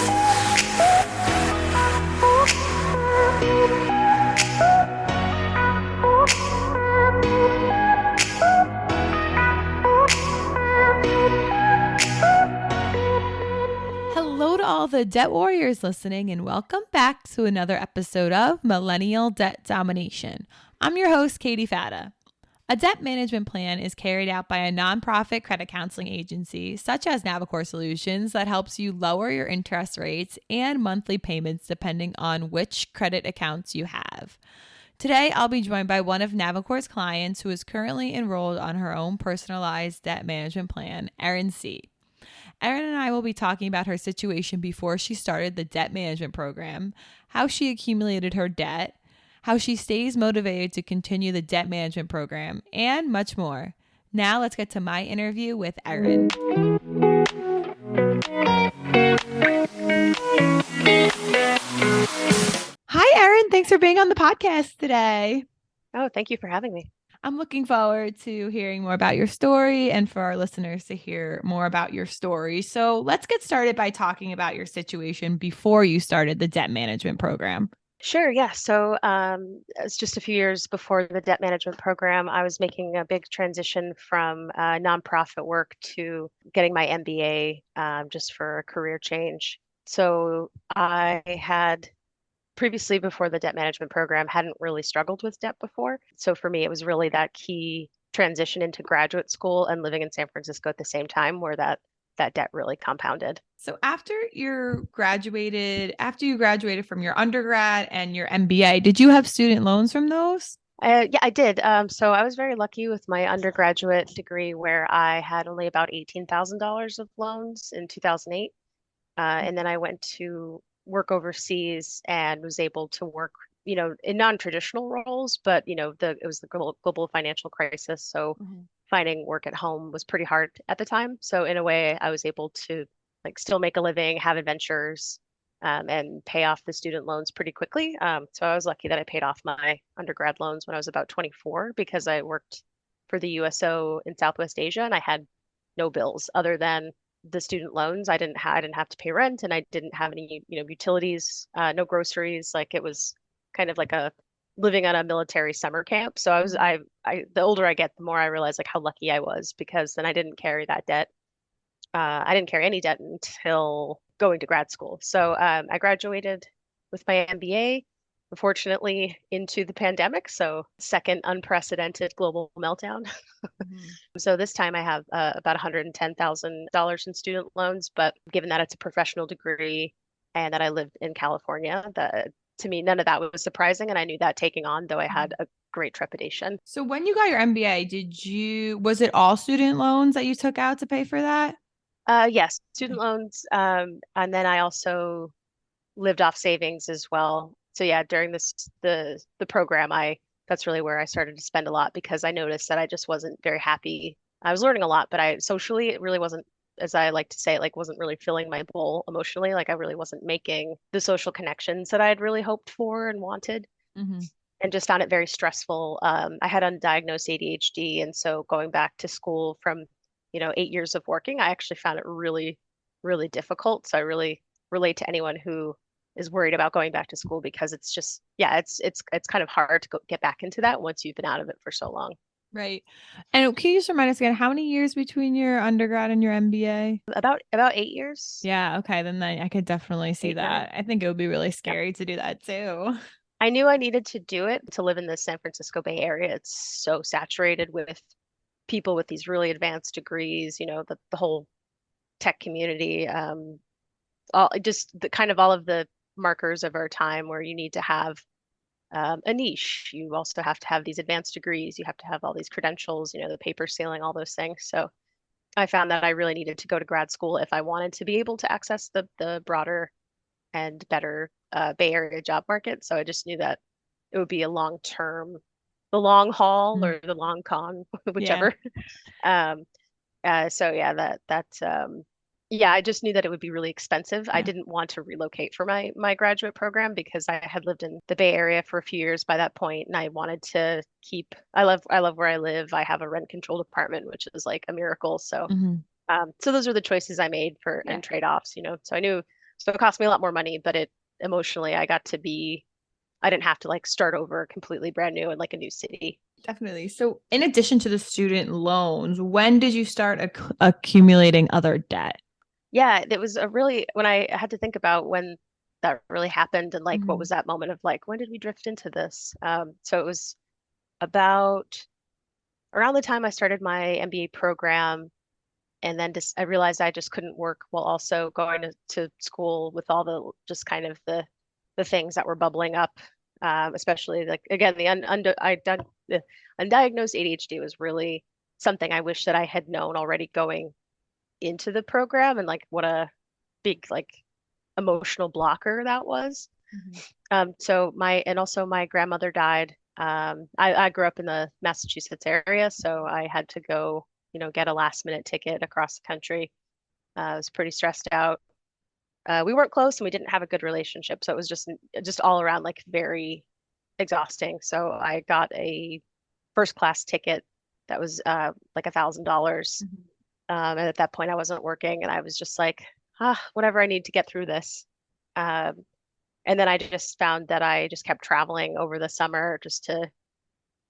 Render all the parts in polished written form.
Hello to all the debt warriors listening, and welcome back to another episode of Millennial Debt Domination. I'm your host, Katie Fata. A debt management plan is carried out by a nonprofit credit counseling agency, such as Navicore Solutions, that helps you lower your interest rates and monthly payments depending on which credit accounts you have. Today, I'll be joined by one of Navicore's clients who is currently enrolled on her own personalized debt management plan, Erin C. Erin and I will be talking about her situation before she started the debt management program, how she accumulated her debt, how she stays motivated to continue the debt management program, and much more. Now let's get to my interview with Erin. Hi, Erin. Thanks for being on the podcast today. Oh, thank you for having me. I'm looking forward to hearing more about your story and for our listeners to hear more about your story. So let's get started by talking about your situation before you started the debt management program. Sure, yeah. So it's just a few years before the debt management program, I was making a big transition from nonprofit work to getting my MBA just for a career change. So I had previously, before the debt management program, hadn't really struggled with debt before. So for me, it was really that key transition into graduate school and living in San Francisco at the same time where that debt really compounded. So after you graduated from your undergrad and your MBA, did you have student loans from those? Yeah, I did. So I was very lucky with my undergraduate degree where I had only about $18,000 of loans in 2008. And then I went to work overseas and was able to work, in non-traditional roles, but, it was the global financial crisis. So finding work at home was pretty hard at the time. So in a way, I was able to still make a living, have adventures, and pay off the student loans pretty quickly. So I was lucky that I paid off my undergrad loans when I was about 24 because I worked for the USO in Southwest Asia and I had no bills other than the student loans. I didn't have to pay rent and I didn't have any, utilities, no groceries. Like it was kind of like a living on a military summer camp. So the older I get, the more I realize how lucky I was because then I didn't carry that debt. I didn't carry any debt until going to grad school. So I graduated with my MBA, unfortunately, into the pandemic. So second unprecedented global meltdown. So this time I have about $110,000 in student loans, but given that it's a professional degree and that I lived in California, to me, none of that was surprising. And I knew that taking on, though I had a great trepidation. So when you got your MBA, was it all student loans that you took out to pay for that? Yes, student loans. And then I also lived off savings as well. So yeah, during the program, that's really where I started to spend a lot because I noticed that I just wasn't very happy. I was learning a lot, but socially it really wasn't, as I like to say, wasn't really filling my bowl emotionally. I really wasn't making the social connections that I had really hoped for and wanted. And just found it very stressful. I had undiagnosed ADHD, and so going back to school from 8 years of working, I actually found it really, really difficult. So I really relate to anyone who is worried about going back to school because it's just, it's kind of hard to get back into that once you've been out of it for so long. Right. And can you just remind us again, how many years between your undergrad and your MBA? About 8 years. Yeah. Okay. Then I could definitely see that. I think it would be really scary to do that too. I knew I needed to do it to live in the San Francisco Bay Area. It's so saturated with people with these really advanced degrees, the whole tech community, all of the markers of our time where you need to have a niche. You also have to have these advanced degrees. You have to have all these credentials, the paper ceiling, all those things. So I found that I really needed to go to grad school if I wanted to be able to access the broader and better Bay Area job market. So I just knew that it would be the long haul or the long con, whichever. I just knew that it would be really expensive. I didn't want to relocate for my graduate program because I had lived in the Bay Area for a few years by that point, and I wanted to I love where I live. I have a rent controlled apartment, which is like a miracle. So so those are the choices I made and trade-offs, So I knew So it cost me a lot more money, but it emotionally I didn't have to like start over completely brand new in like a new city. Definitely. So, in addition to the student loans, when did you start accumulating other debt? Yeah, it was a really when I had to think about when that really happened and like what Hmm. was that moment of like when did we drift into this? So it was about around the time I started my MBA program, and then just I realized I just couldn't work while also going to school with all the just kind of the things that were bubbling up, especially like again the undiagnosed ADHD was really something I wish that I had known already going into the program and like what a big like emotional blocker that was. Hmm. So and also my grandmother died. I grew up in the Massachusetts area, so I had to go, get a last minute ticket across the country. I was pretty stressed out. We weren't close and we didn't have a good relationship, so it was just all around like very exhausting. So I got a first class ticket that was like $1,000. And at that point, I wasn't working, and I was just like, whatever I need to get through this. Um, and then I just found that I just kept traveling over the summer just to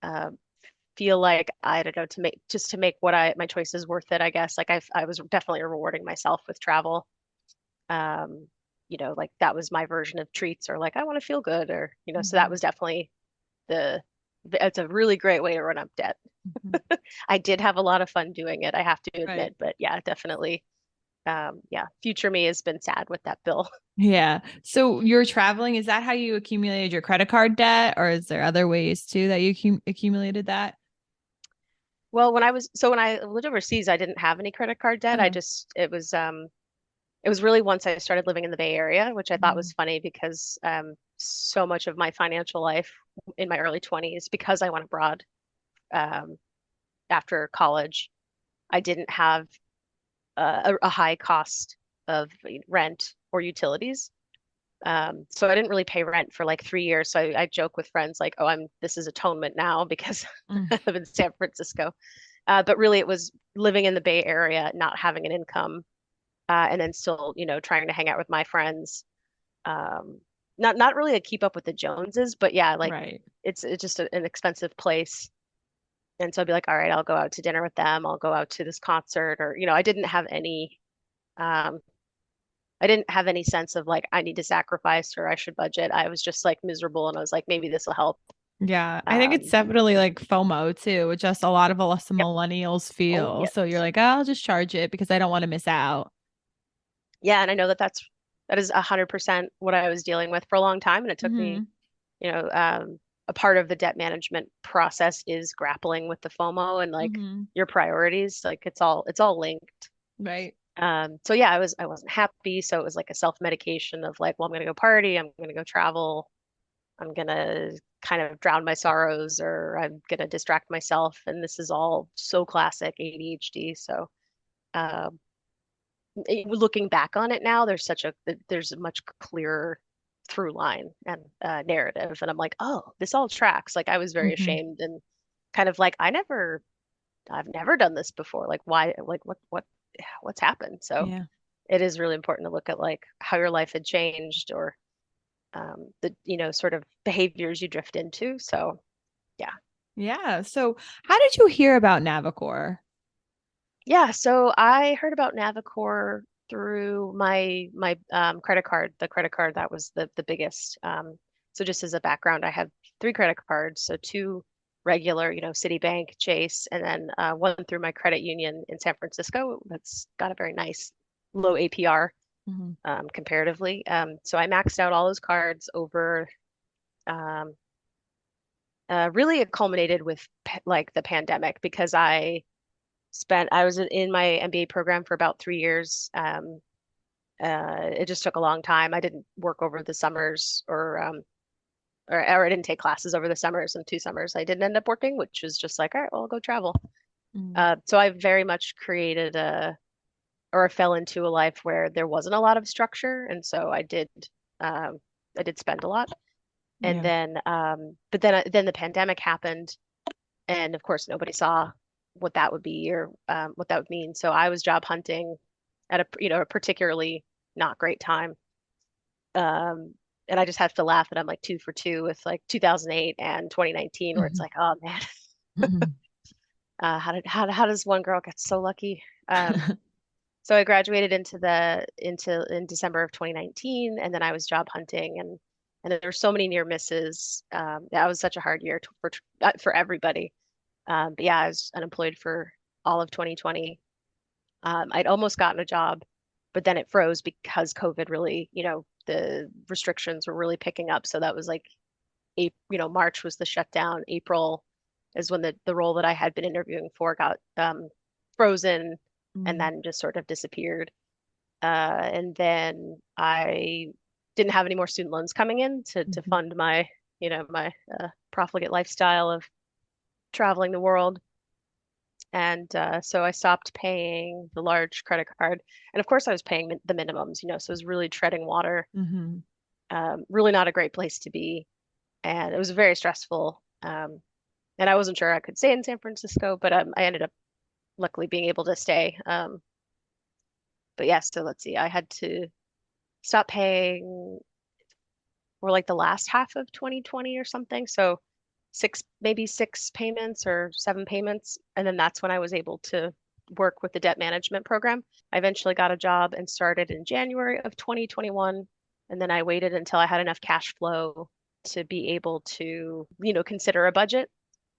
uh, feel like I don't know to make my choices worth it, I guess. Like I was definitely rewarding myself with travel. Um, like that was my version of treats or like I want to feel good or so that Hmm. was definitely the it's a really great way to run up debt. Hmm. I did have a lot of fun doing it, I have to Right. admit, but yeah, definitely yeah, future me has been sad with that bill. Yeah. So you're traveling, is that how you accumulated your credit card debt, or is there other ways too that you accumulated that? Well, when I lived overseas, I didn't have any credit card debt. Uh-huh. It was really once I started living in the Bay Area, which I thought Mhm. was funny because so much of my financial life in my early 20s, because I went abroad um, after college, I didn't have a high cost of rent or utilities. So I didn't really pay rent for like 3 years. So I joke with friends like, "Oh, this is atonement now because Mm. I live in San Francisco." But really, it was living in the Bay Area, not having an income, and then still, trying to hang out with my friends. Um, not really to keep up with the Joneses, but yeah, like Right. it's just an expensive place. And so I'd be like, all right, I'll go out to dinner with them. I'll go out to this concert, or um, I didn't have any sense of like I need to sacrifice or I should budget. I was just like miserable, and I was like, maybe this will help. Yeah. I think it's Um, definitely like FOMO too, which just a lot of us yep. millennials Oh feel. yes. So you're like, oh, I'll just charge it because I don't want to miss out. Yeah, and I know that is 100% what I was dealing with for a long time, and it took me, Hmm. you know, um, a part of the debt management process is grappling with the FOMO and like Hmm. your priorities. Like it's all linked. Right. So yeah, I wasn't happy, so it was like a self-medication of like, well, I'm gonna go party, I'm gonna go travel, I'm gonna kind of drown my sorrows, or I'm gonna distract myself, and this is all so classic ADHD. So. Um, Looking back on it now, there's a much clearer through line and narrative, and I'm like, oh, this all tracks. Like I was very Hmm. ashamed and kind of like I've never done this before. Like why? Like what's happened? So Yeah. it is really important to look at like how your life had changed or the sort of behaviors you drift into. So yeah. Yeah. So how did you hear about Navicore? Yeah, so I heard about Navicore through my credit card, the credit card that was the biggest. So just as a background, I have three credit cards, so two regular, Citibank, Chase, and then one through my credit union in San Francisco that's got a very nice low APR Hmm. comparatively. So I maxed out all those cards over. Um, Really, it culminated with like the pandemic because I was in my MBA program for about 3 years. It just took a long time. I didn't work over the summers or I didn't take classes over the summers, and 2 summers I didn't end up working, which was just like, all right, well, I'll go travel. Hmm. So I very much created or fell into a life where there wasn't a lot of structure. And so um, I did spend a lot. And Yeah. then the pandemic happened. And of course, nobody saw what that would be or what that would mean. So I was job hunting at a particularly not great time. Um, and I just have to laugh that I'm like two for two with like 2008 and 2019, where it's Mhm. like, oh man, Mhm. how does one girl get so lucky? So I graduated in December of 2019, and then I was job hunting, and there were so many near misses. That was such a hard year for everybody. But yeah, I was unemployed for all of 2020. I'd almost gotten a job, but then it froze because COVID really, the restrictions were really picking up. So that was like April, March was the shutdown. April is when the role that I had been interviewing for got frozen and Mm. then just sort of disappeared. And then I didn't have any more student loans coming in to Mhm. fund my profligate lifestyle of traveling the world. And so I stopped paying the large credit card. And of course, I was paying the minimums, so it was really treading water. Mhm. Really not a great place to be. And it was very stressful. And I wasn't sure I could stay in San Francisco, but I ended up luckily being able to stay. But yeah, so let's see, I had to stop paying for like the last half of 2020 or something. So maybe six payments or seven payments. And then that's when I was able to work with the debt management program. I eventually got a job and started in January of 2021. And then I waited until I had enough cash flow to be able to, consider a budget.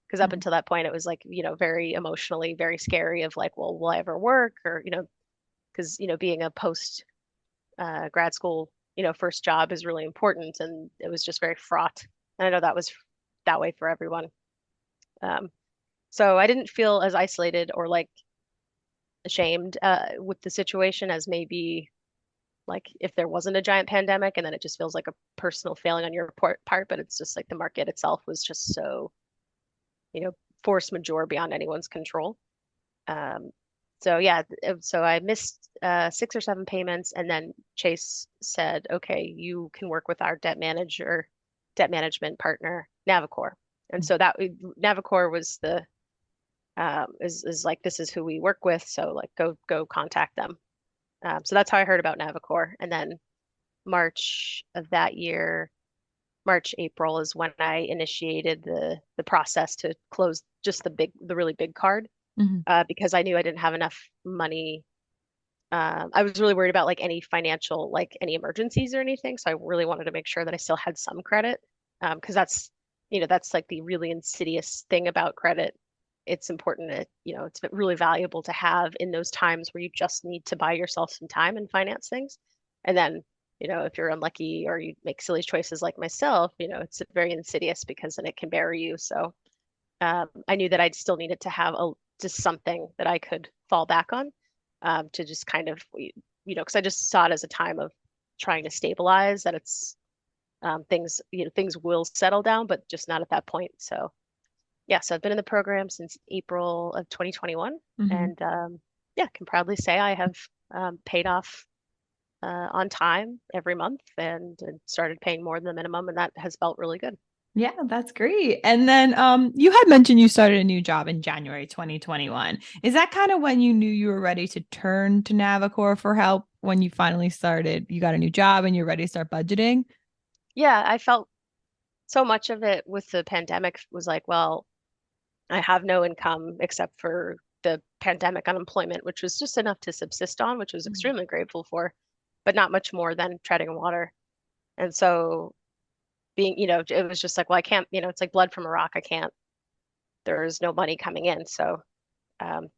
Because up Mhm. until that point, it was like, very emotionally, very scary of like, well, will I ever work? Or, because, being a post grad school, first job is really important. And it was just very fraught. And I know that was that way for everyone. Um, so I didn't feel as isolated or like ashamed with the situation as maybe like if there wasn't a giant pandemic and then it just feels like a personal failing on your part, but it's just like the market itself was just so, you know, force majeure beyond anyone's control. Um, so yeah, so I missed six or seven payments, and then Chase said, "Okay, you can work with our debt management partner, Navicore." And so that Navicore was the is like this is who we work with, so like go contact them. So that's how I heard about Navicore, and then March of that year, March April is when I initiated the process to close just the really big card Mhm. because I knew I didn't have enough money. I was really worried about like any financial, like any emergencies or anything. So I really wanted to make sure that I still had some credit because that's like the really insidious thing about credit. It's important that, it's really valuable to have in those times where you just need to buy yourself some time and finance things. And then, if you're unlucky or you make silly choices like myself, it's very insidious because then it can bury you. So I knew that I'd still needed to have just something that I could fall back on to just kind of, because I just saw it as a time of trying to stabilize that it's things will settle down, but just not at that point. So yeah, so I've been in the program since April of 2021, Mhm. and yeah, can proudly say I have paid off on time every month and started paying more than the minimum, and that has felt really good. Yeah, that's great. And then you had mentioned you started a new job in January 2021. Is that kind of when you knew you were ready to turn to Navicore for help when you finally started, you got a new job and you're ready to start budgeting? Yeah, I felt so much of it with the pandemic was like, well, I have no income except for the pandemic unemployment, which was just enough to subsist on, which I was Mhm. extremely grateful for, but not much more than treading water. And so it was just like, well, I can't, it's like blood from a rock. I can't, there's no money coming in. So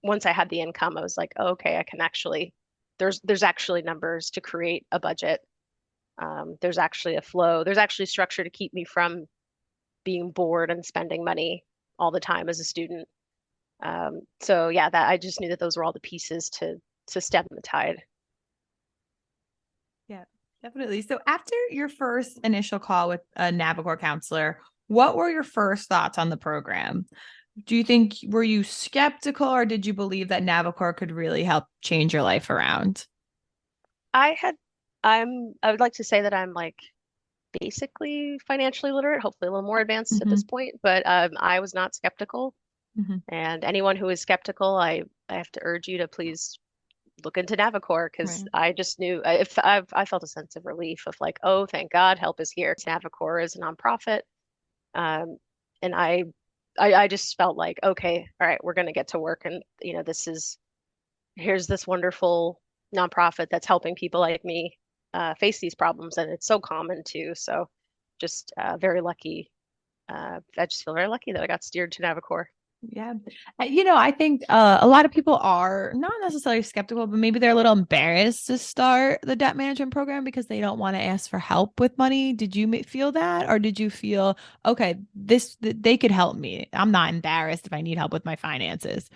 once I had the income, I was like, oh, okay, I can actually, there's actually numbers to create a budget. There's actually a flow. There's actually structure to keep me from being bored and spending money all the time as a student. So yeah, that I just knew that those were all the pieces to stem the tide. Yeah, definitely. So after your first initial call with a Navicore counselor, what were your first thoughts on the program? Do you think were you skeptical or did you believe that Navicore could really help change your life around? I had I would like to say that I'm like basically financially literate, hopefully a little more advanced at this Hmm. point, but I was not skeptical. Hmm. And anyone who is skeptical, I have to urge you to please look into Navicore because Right. I just knew I felt a sense of relief of like, oh, thank God, help is here. Navicore is a nonprofit, um, and I just felt like, okay, all right, we're going to get to work, and here's this wonderful nonprofit that's helping people like me face these problems, and it's so common too. So, just very lucky. I just feel very lucky that I got steered to Navicore. Yeah. I think a lot of people are not necessarily skeptical, but maybe they're a little embarrassed to start the debt management program because they don't want to ask for help with money. Did you feel that, or did you feel, okay, they could help me? I'm not embarrassed if I need help with my finances.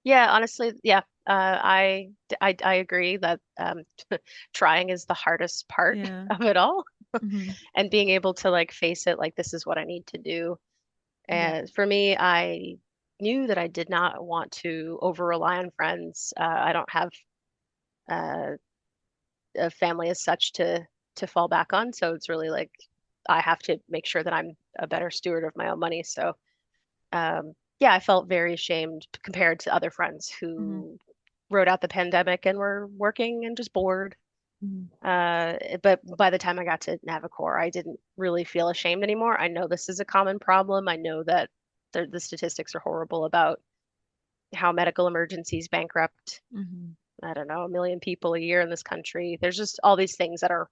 Yeah, honestly, yeah. I agree that trying is the hardest part Yeah. of it all, Hmm. and being able to like face it, like this is what I need to do. Yeah. And for me, I knew that I did not want to over rely on friends. I don't have uh, a family as such to fall back on, so it's really like I have to make sure that I'm a better steward of my own money. So yeah, I felt very ashamed compared to other friends Hmm. who rode out the pandemic and were working and just bored. Hmm. But by the time I got to Navicore, I didn't really feel ashamed anymore. I know this is a common problem. I know that the statistics are horrible about how medical emergencies bankrupt, Hmm. I don't know, 1 million people a year in this country. There's just all these things that are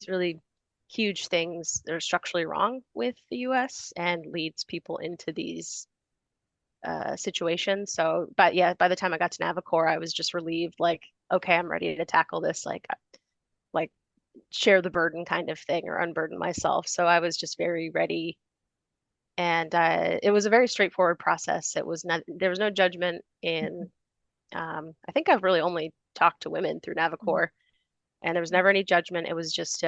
really huge things that are structurally wrong with the US and leads people into these situation. So, but yeah, by the time I got to Navicore, I was just relieved, like, okay, I'm ready to tackle this, like share the burden kind of thing or unburden myself. So I was just very ready. And it was a very straightforward process. It was not, there was no judgment in, I think I've really only talked to women through Navicore, and there was never any judgment. It was just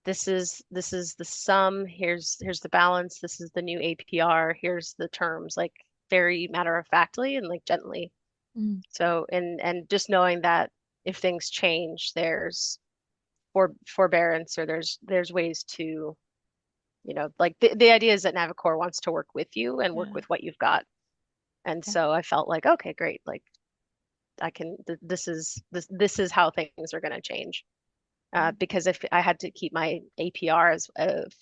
this is the sum, here's the balance, this is the new APR, here's the terms, like very matter of factly and like gently. Hmm. So and just knowing that if things change, there's forbearance, or there's ways to, like the idea is that Navicore wants to work with you and work Yeah. with what you've got. And Yeah. so I felt like, okay, great, like I can this is how things are going to change. Because if I had to keep my APR as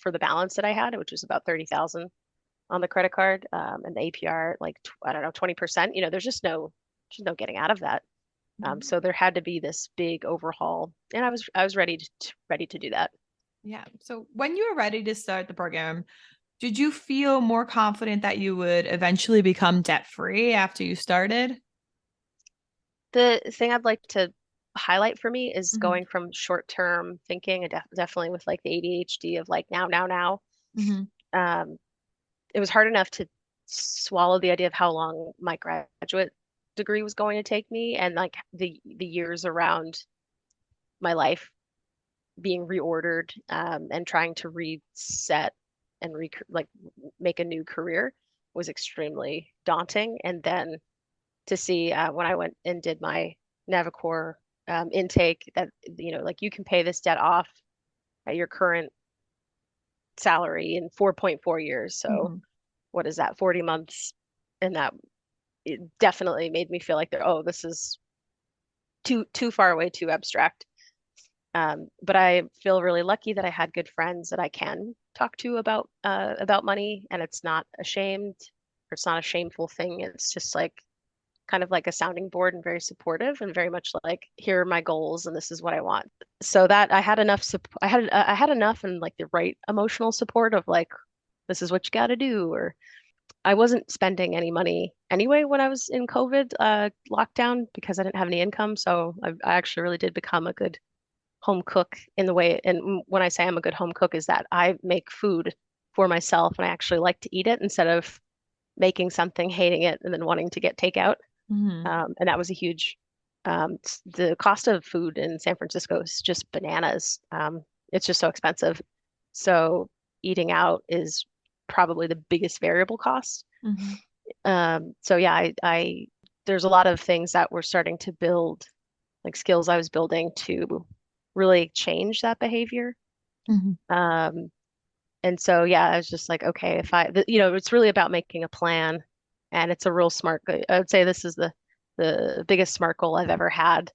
for the balance that I had, which was about 30,000 on the credit card, and the APR like I don't know 20%, there's no getting out of that. So there had to be this big overhaul, and I was ready to do that. Yeah. So when you were ready to start the program, did you feel more confident that you would eventually become debt free after you started? The thing I'd like to highlight for me is Hmm. going from short-term thinking, and definitely with like the ADHD of like now, now, now. Hmm. Um, it was hard enough to swallow the idea of how long my graduate degree was going to take me, and like the years around my life being reordered, and trying to reset and like make a new career was extremely daunting. And then to see when I went and did my Navicore intake that like you can pay this debt off at your current salary in 4.4 years. So Hmm. what is that, 40 months? And that it definitely made me feel like this is too far away, too abstract. But I feel really lucky that I had good friends that I can talk to about money, and it's not a shameful thing. It's just like kind of like a sounding board and very supportive and very much like, here are my goals and this is what I want. So that I had enough I had enough and like the right emotional support of like, this is what you got to do. Or I wasn't spending any money anyway when I was in COVID lockdown because I didn't have any income. So I actually really did become a good home cook in the way. And when I say I'm a good home cook, is that I make food for myself and I actually like to eat it instead of making something, hating it, and then wanting to get takeout. Hmm. And that was a huge, the cost of food in San Francisco is just bananas. It's just so expensive. So eating out is probably the biggest variable cost. Hmm. So yeah, there's a lot of things that we're starting to build, like skills I was building to really change that behavior. Hmm. Um, and so yeah, I was just like, okay, it's really about making a plan, and it's a real smart. I would say this is the biggest SMART goal I've ever had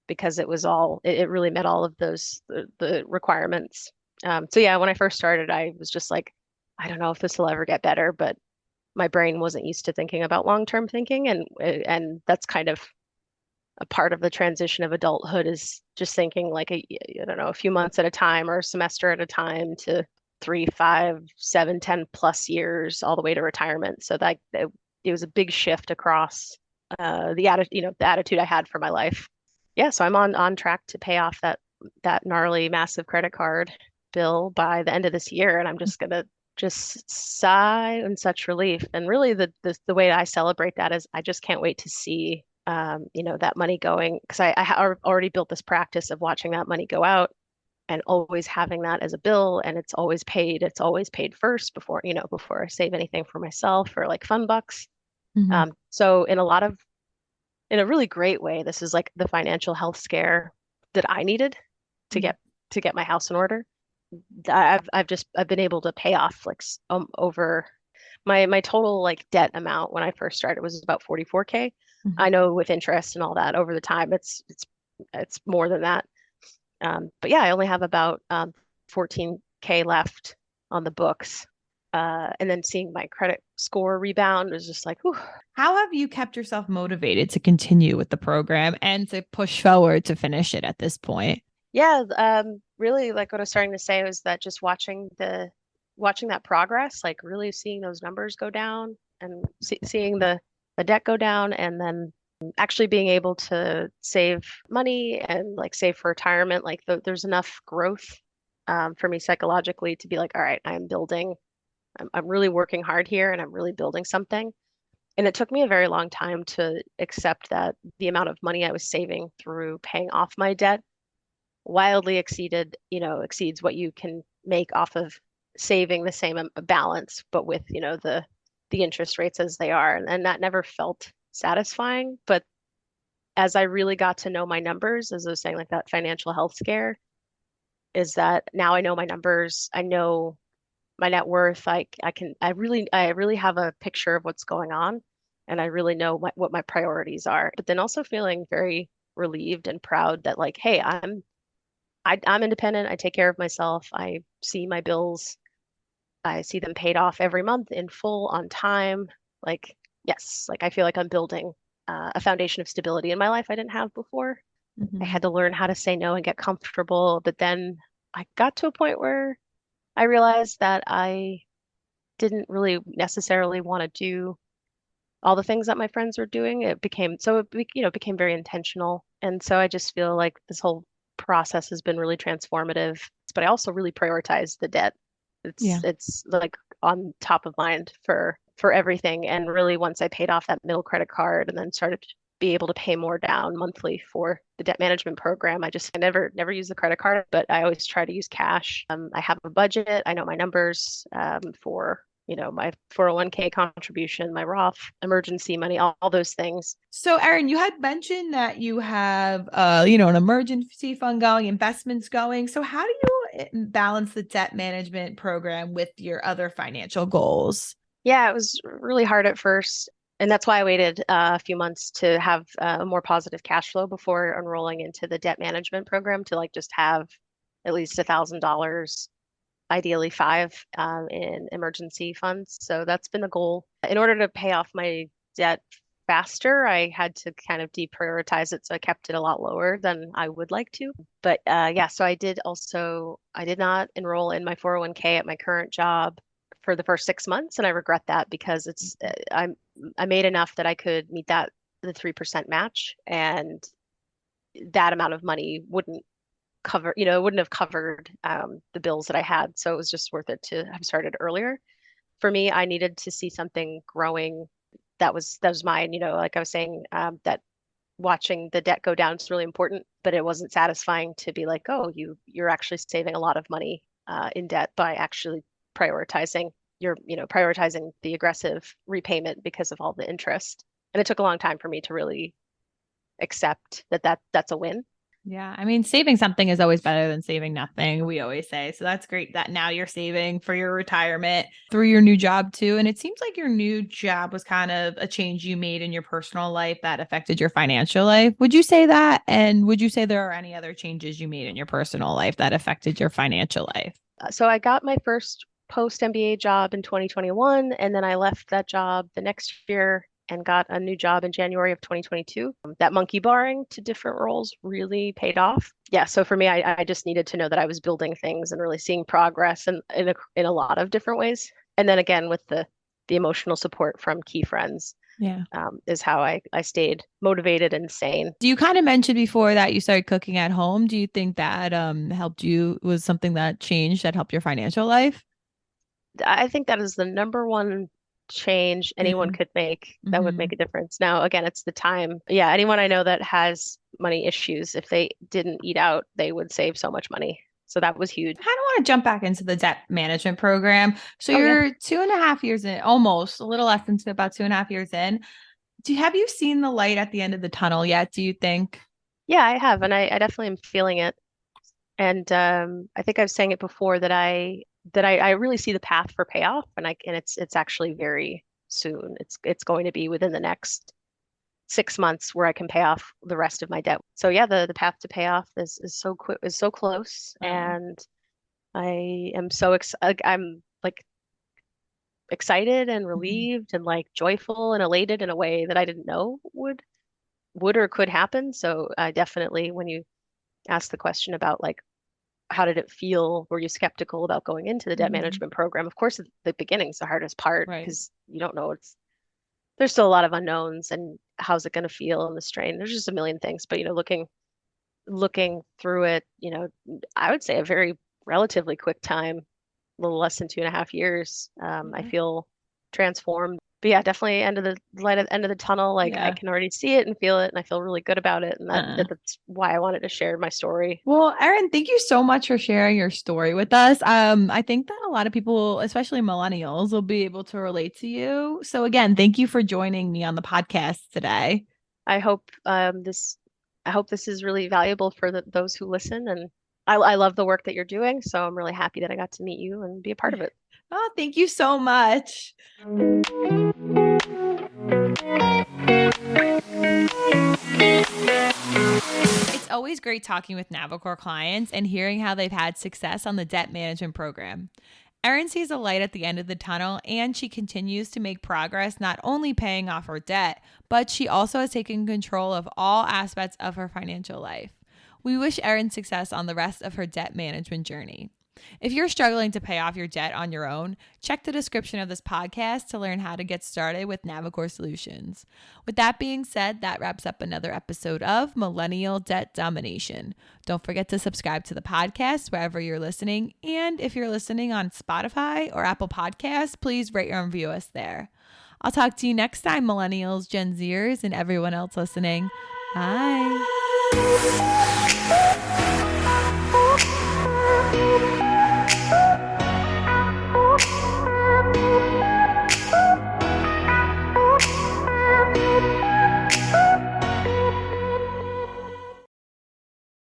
because it really met all of the requirements. So yeah, when I first started, I was just like, I don't know if this will ever get better, but my brain wasn't used to thinking about long-term thinking, and that's kind of a part of the transition of adulthood is just thinking like I don't know, a few months at a time or a semester at a time to 3, 5, 7, 10 plus years all the way to retirement. So it was a big shift across the attitude I had for my life. Yeah, so I'm on track to pay off that gnarly massive credit card bill by the end of this year, and I'm just gonna just sigh in such relief. And really, the way I celebrate that is I just can't wait to see that money going because I already built this practice of watching that money go out and always having that as a bill, and it's always paid. It's always paid first before I save anything for myself or like fun bucks. Hmm. So in a really great way, this is like the financial health scare that I needed to get my house in order. I've been able to pay off like over my total like debt amount when I first started was about 44K. Hmm. I know with interest and all that over the time it's more than that. But yeah, I only have about 14K left on the books. And then seeing my credit score rebound was just like, whew. How have you kept yourself motivated to continue with the program and to push forward to finish it at this point? Yeah, really like what I was starting to say was that just watching that progress, like really seeing those numbers go down and seeing the debt go down, and then actually being able to save money and like save for retirement, like there's enough growth for me psychologically to be like, all right, I'm really working hard here and I'm really building something. And it took me a very long time to accept that the amount of money I was saving through paying off my debt wildly exceeds what you can make off of saving the same balance, but with, the interest rates as they are. And that never felt satisfying. But as I really got to know my numbers, as I was saying, like that financial health scare, is that now I know my numbers, I know my net worth, I really have a picture of what's going on, and I really know what my priorities are. But then also feeling very relieved and proud that like, hey, I'm independent. I take care of myself. I see my bills. I see them paid off every month in full on time. Like, yes, like I feel like I'm building a foundation of stability in my life I didn't have before. I Hmm. had to learn how to say no and get comfortable. But then I got to a point where I realized that I didn't really necessarily want to do all the things that my friends were doing. It became very intentional. And so I just feel like this whole process has been really transformative, but I also really prioritize the debt. Yeah. It's like on top of mind for everything. And really once I paid off that middle credit card and then started to be able to pay more down monthly for the debt management program, I never use the credit card, but I always try to use cash. I have a budget. I know my numbers for my 401k contribution, my Roth emergency money, all those things. So, Erin, you had mentioned that you have, an emergency fund going, investments going. So, how do you balance the debt management program with your other financial goals? Yeah, it was really hard at first. And that's why I waited a few months to have a more positive cash flow before enrolling into the debt management program to like just have at least $1,000, ideally five, in emergency funds. So that's been the goal. In order to pay off my debt faster, I had to kind of deprioritize it. So I kept it a lot lower than I would like to. But yeah, so I did not enroll in my 401k at my current job for the first 6 months. And I regret that because I made enough that I could meet the 3% match. And that amount of money it wouldn't have covered the bills that I had. So it was just worth it to have started earlier. For me, I needed to see something growing that was mine. Like I was saying, that watching the debt go down is really important, but it wasn't satisfying to be like, oh, you're actually saving a lot of money in debt by actually prioritizing prioritizing the aggressive repayment because of all the interest. And it took a long time for me to really accept that that's a win. Yeah. I mean, saving something is always better than saving nothing, we always say. So that's great that now you're saving for your retirement through your new job too. And it seems like your new job was kind of a change you made in your personal life that affected your financial life. Would you say that? And would you say there are any other changes you made in your personal life that affected your financial life? So I got my first post MBA job in 2021, and then I left that job the next year and got a new job in January of 2022. That monkey barring to different roles really paid off. Yeah, so for me, I just needed to know that I was building things and really seeing progress and in a lot of different ways. And then again, with the emotional support from key friends, Yeah. is how I stayed motivated and sane. Do you kind of mentioned before that you started cooking at home? Do you think that helped you, was something that changed that helped your financial life? I think that is the number one change anyone Yeah. could make that would Hmm. make a difference. Now, again, it's the time. Yeah, anyone I know that has money issues, if they didn't eat out, they would save so much money. So that was huge. I kind of want to jump back into the debt management program. So Oh, yeah. you're 2.5 years in, almost a little less than about 2.5 years in. Have you seen the light at the end of the tunnel yet? Do you think? Yeah, I have. And I definitely am feeling it. And I think I was saying it before that I really see the path for payoff and it's actually very soon. It's going to be within the next 6 months where I can pay off the rest of my debt. So yeah, the path to payoff is so quick, is so close, Uh, and I am so I'm like excited and mhm. relieved and like joyful and elated in a way that I didn't know would or could happen. So I definitely, when you ask the question about like how did it feel, were you skeptical about going into the debt Mhm. management program? Of course, the beginning's the hardest part Right. because you don't know it's there's still a lot of unknowns and how's it going to feel and the strain. There's just a million things, but looking through it, I would say a very relatively quick time, a little less than 2.5 years. I Yeah. feel transformed. But yeah, definitely end of the light at the end of the tunnel. Like I Yeah. can already see it and feel it, and I feel really good about it. And Uh. that's why I wanted to share my story. Well, Erin, thank you so much for sharing your story with us. I think that a lot of people, especially millennials, will be able to relate to you. So again, thank you for joining me on the podcast today. I hope I hope this is really valuable for those who listen. And I love the work that you're doing, so I'm really happy that I got to meet you and be a part of it. Oh, thank you so much. It's always great talking with Navicore clients and hearing how they've had success on the debt management program. Erin sees a light at the end of the tunnel and she continues to make progress, not only paying off her debt, but she also has taken control of all aspects of her financial life. We wish Erin success on the rest of her debt management journey. If you're struggling to pay off your debt on your own, check the description of this podcast to learn how to get started with Navicore Solutions. With that being said, that wraps up another episode of Millennial Debt Domination. Don't forget to subscribe to the podcast wherever you're listening. And if you're listening on Spotify or Apple Podcasts, please rate and review us there. I'll talk to you next time, Millennials, Gen Zers, and everyone else listening. Bye.